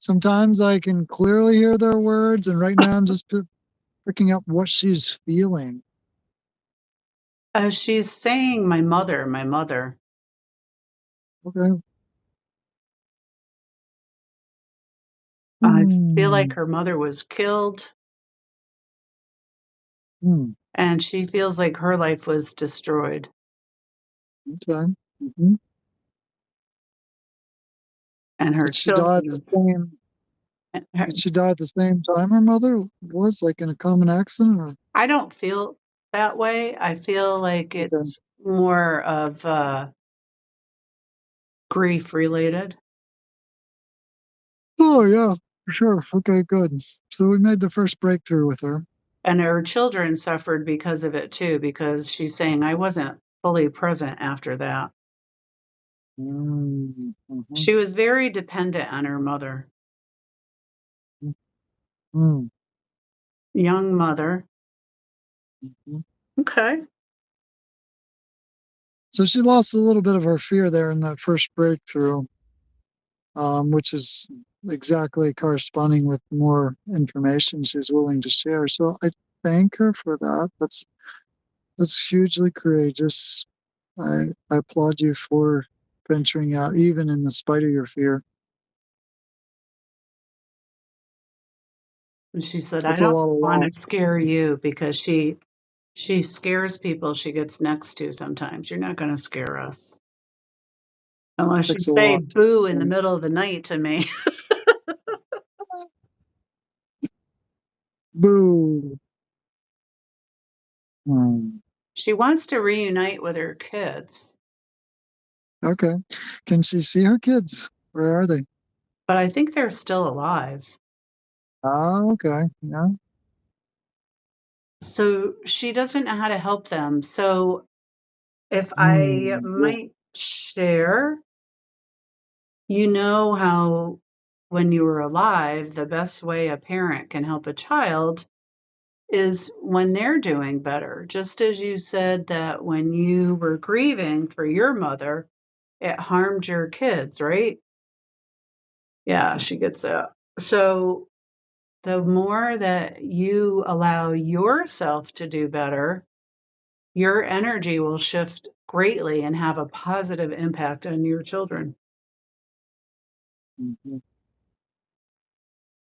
Sometimes I can clearly hear their words, and right now I'm just picking up what she's feeling. She's saying my mother, my mother. Okay. I feel Hmm. like her mother was killed Hmm. and she feels like her life was destroyed Okay. Hmm. and her Did she die at the children. same? Did she die at the same time her mother was, like in a common accident? Or, I don't feel that way. I feel like okay. it's more of grief related. Oh yeah, for sure. Okay, good. So we made the first breakthrough with her. And her children suffered because of it too, because she's saying, I wasn't fully present after that. Mm-hmm. She was very dependent on her mother, Mm-hmm. young mother. Okay. So she lost a little bit of her fear there in that first breakthrough, which is exactly corresponding with more information she's willing to share. So I thank her for that. That's hugely courageous. I applaud you for venturing out, even in the spite of your fear. And she said, I That's a don't lot of want love. to scare you because she scares people she gets next to sometimes. You're not going to scare us. Unless you Takes a say lot. boo in the middle of the night to me. Boo. Hmm. She wants to reunite with her kids, Okay. Can she see her kids? Where are they? but I think they're still alive. Oh, okay. Yeah. So she doesn't know how to help them. So if I Yeah. might share, you know how when you were alive, the best way a parent can help a child is when they're doing better. Just as you said that when you were grieving for your mother, it harmed your kids, right? Yeah, she gets it. So the more that you allow yourself to do better, your energy will shift greatly and have a positive impact on your children. Mhm.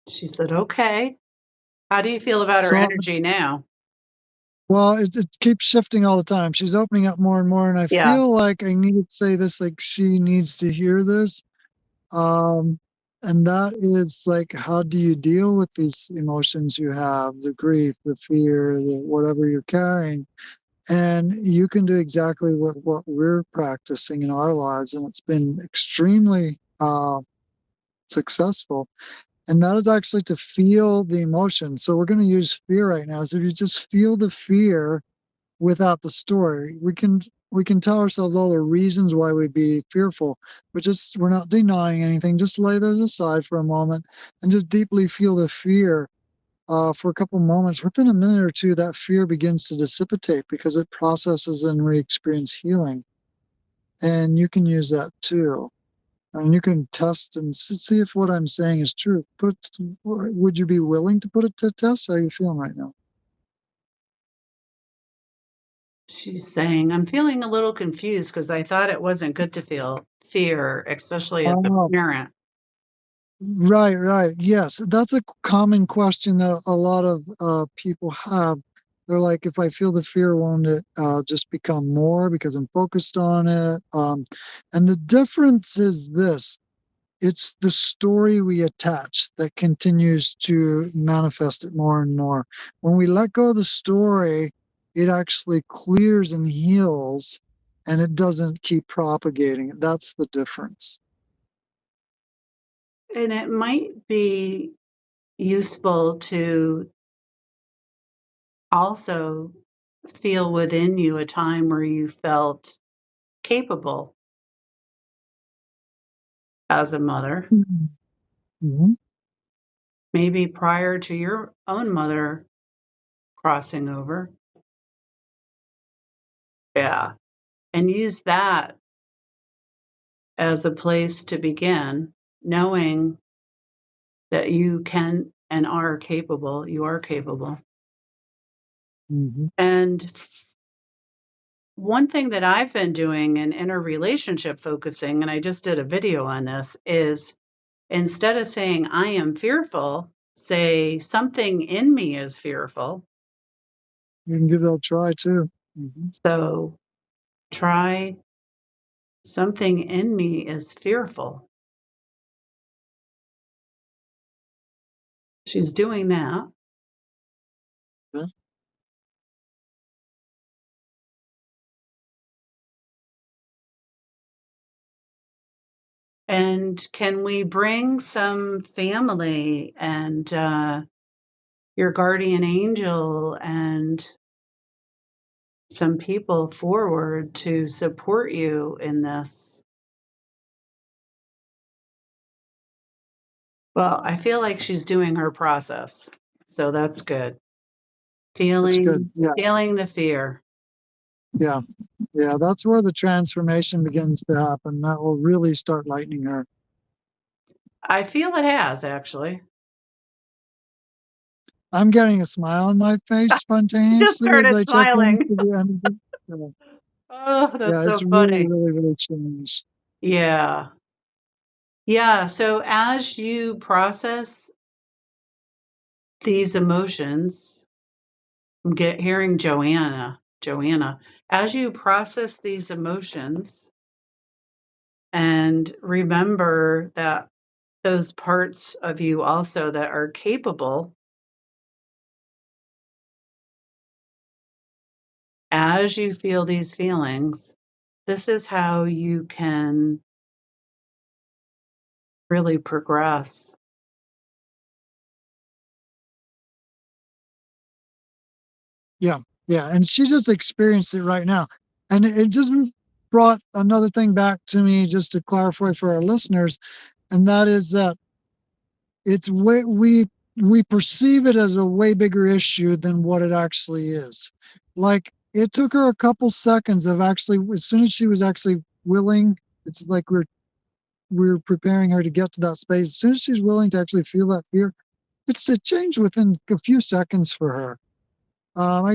She said, okay. How do you feel about her So, energy now? well, it keeps shifting all the time. She's opening up more and more, and I Yeah. feel like I need to say this, like she needs to hear this. Um, and that is like, how do you deal with these emotions you have, the grief, the fear, the whatever you're carrying? And you can do exactly what we're practicing in our lives, and it's been extremely successful. And that is actually to feel the emotion. So we're going to use fear right now. So if you just feel the fear without the story, we can tell ourselves all the reasons why we'd be fearful, but just we're not denying anything. Just lay those aside for a moment and just deeply feel the fear for a couple moments. Within a minute or two, that fear begins to dissipate because it processes and re-experience healing. And you can use that too. And you can test and see if what I'm saying is true. Would you be willing to put it to test? How are you feeling right now? She's saying, I'm feeling a little confused because I thought it wasn't good to feel fear, especially as a Oh, parent. right, right. Yes, that's a common question that a lot of people have. They're like, if I feel the fear, won't it just become more because I'm focused on it? And the difference is this: it's the story we attach that continues to manifest it more and more. When we let go of the story, it actually clears and heals, and it doesn't keep propagating. That's the difference. And it might be useful to also feel within you a time where you felt capable as a mother, Mhm. maybe prior to your own mother crossing over. Yeah. And use that as a place to begin, knowing that you can and are capable. You are capable. Mhm. And one thing that I've been doing in interrelationship focusing, and I just did a video on this, is instead of saying, I am fearful, say, something in me is fearful. You can give that a try too. Mhm. So try, something in me is fearful. She's doing that. Yeah. And can we bring some family and your guardian angel and some people forward to support you in this? Well, I feel like she's doing her process. So that's good. That's good. Feeling Yeah. feeling the fear. Yeah. Yeah. That's where the transformation begins to happen. That will really start lightening her. I feel it has actually. I'm getting a smile on my face Just spontaneously as started I check in smiling. for the energy. Yeah, Oh, that's yeah, it's so really, funny. really, really changed. Yeah. Yeah. So as you process these emotions, I'm hearing Joanna. Joanna, as you process these emotions, And remember that those parts of you also that are capable, as you feel these feelings, this is how you can really progress. Yeah, yeah. And she just experienced it right now. And it just brought another thing back to me just to clarify for our listeners, and that is that it's way we perceive it as a way bigger issue than what it actually is. Like it took her a couple seconds of actually, as soon as she was actually willing, it's like we're preparing her to get to that space. As soon as she's willing to actually feel that fear, it's a change within a few seconds for her.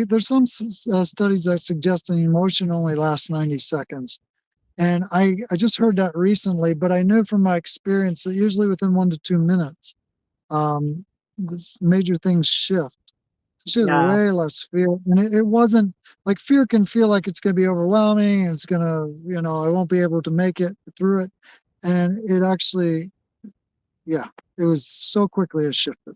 There's some studies that suggest an emotion only lasts 90 seconds. And I just heard that recently, but I know from my experience that usually within 1 to 2 minutes, um, this major things shift. She has Yeah. way less fear. And it wasn't like fear can feel like it's going to be overwhelming. It's going to, I won't be able to make it through it. And it actually, yeah, it was so quickly it shifted.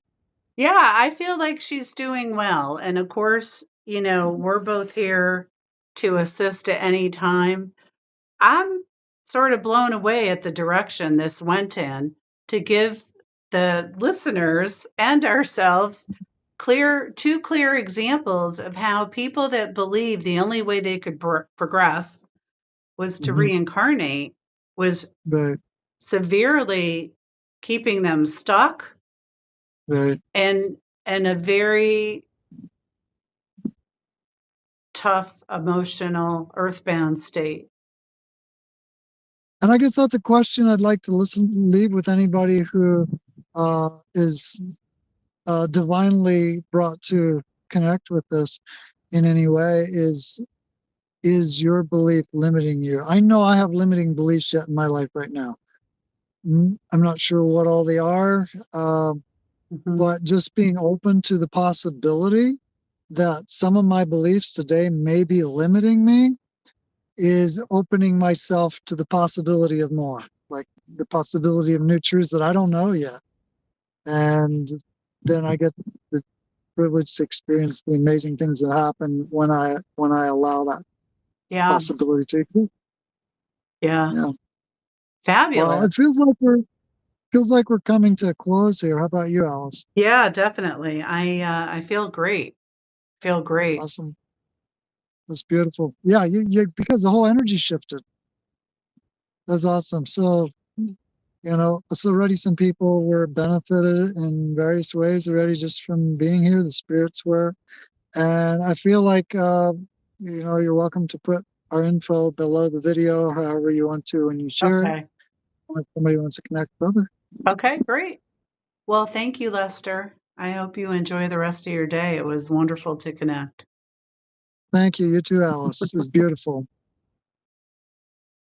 Yeah, I feel like she's doing well. And of course, we're both here to assist at any time. I'm sort of blown away at the direction this went in to give the listeners and ourselves two clear examples of how people that believe the only way they could progress was to Hmm. reincarnate was Right, severely keeping them stuck right. and in a very tough emotional earthbound state. And I guess that's a question I'd like to leave with anybody who is divinely brought to connect with this in any way is your belief limiting you? I know I have limiting beliefs yet in my life right now. I'm not sure what all they are, Mhm. but just being open to the possibility that some of my beliefs today may be limiting me is opening myself to the possibility of more, like the possibility of new truths that I don't know yet. And then I get the privilege to experience the amazing things that happen when I allow that Yeah, possibility to exist. yeah. Yeah. Well, Fabulous. it feels like we're coming to a close here. How about you, Alice? Yeah, definitely. I feel great. Feel great. Awesome. That's beautiful. Yeah, you because the whole energy shifted. That's awesome. So, it's already some people were benefited in various ways already just from being here. The spirits were, and I feel like you're welcome to put our info below the video, however you want to, when you share it. Okay. If somebody wants to connect further. Okay, great. Well, thank you, Lester. I hope you enjoy the rest of your day. It was wonderful to connect. Thank you. You too, Alice. It's beautiful.